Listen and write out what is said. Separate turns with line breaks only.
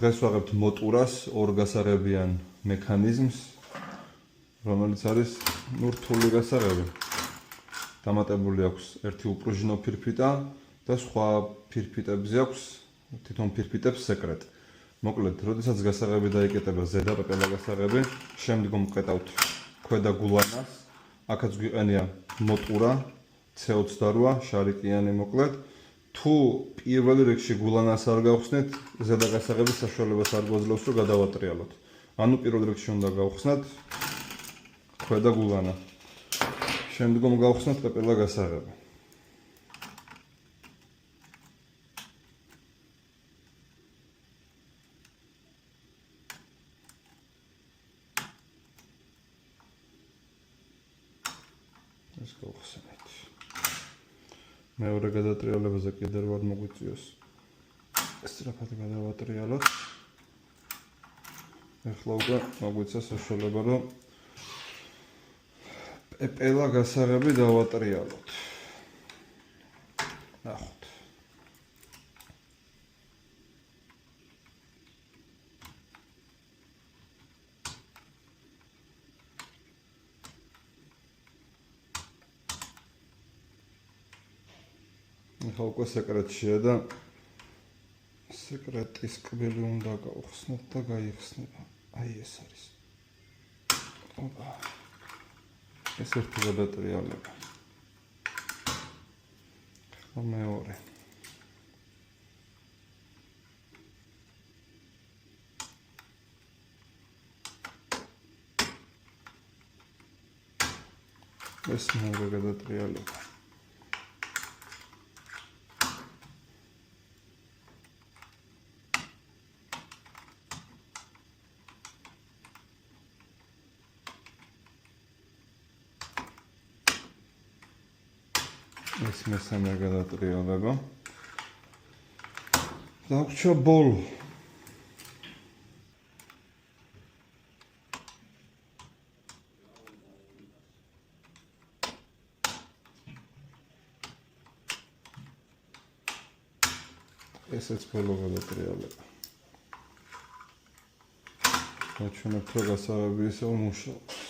დღეს ვაღებთ მოტურას ორ გასაღებიან მექანიზმს, რომელიც არის რთული გასაღები. დამატებული აქვს ერთი უპრუჟინო ფირფიტა და სხვა ფირფიტებზე აქვს თვითონ ფირფიტებს სეკრეტი. მოკლედ, როდესაც გასაღები დაიკეტება ზედა პეპელა გასაღები, შემდგომ ვყეტავთ ქვედა გულანას, აქაც გვიყენია მოტურა C28 შარიკიანი მოკლედ. თუ პირველი რიგში გულანას არ გავხსნით, ზედა გასაღების საშუალებას არ გვაძლევს, რომ გადავატრიალოთ. ანუ პირველ რიგში უნდა გავხსნათ ქვედა გულანა. შემდგომ გავხსნათ პეპელა გასაღები. ეს გავხსნით. მეორე გადატრიალებაზე კიდევ არ მოგვიწიოს. სწრაფად გადავატრიალოთ. ეხლა უკვე მოგვიცა საშუალება, რომ პეპელა გასაღები დავატრიალოთ. ნახოთ. ეხლა უკვე სეკრეტშია და სეკრეტის კბილი უნდა გავხსნათ და გაიხსნება. აი ეს არის. ოპა. ეს ერთი გადატრიალება. ახლა მეორე. ეს მეორე გადატრიალება. ეს მესამე გადატრიალება. დაგვრჩა ბოლო. ესეც ბოლო გადატრიალება. აჩვენებთ, რომ გასაღები ისევ მუშაობს.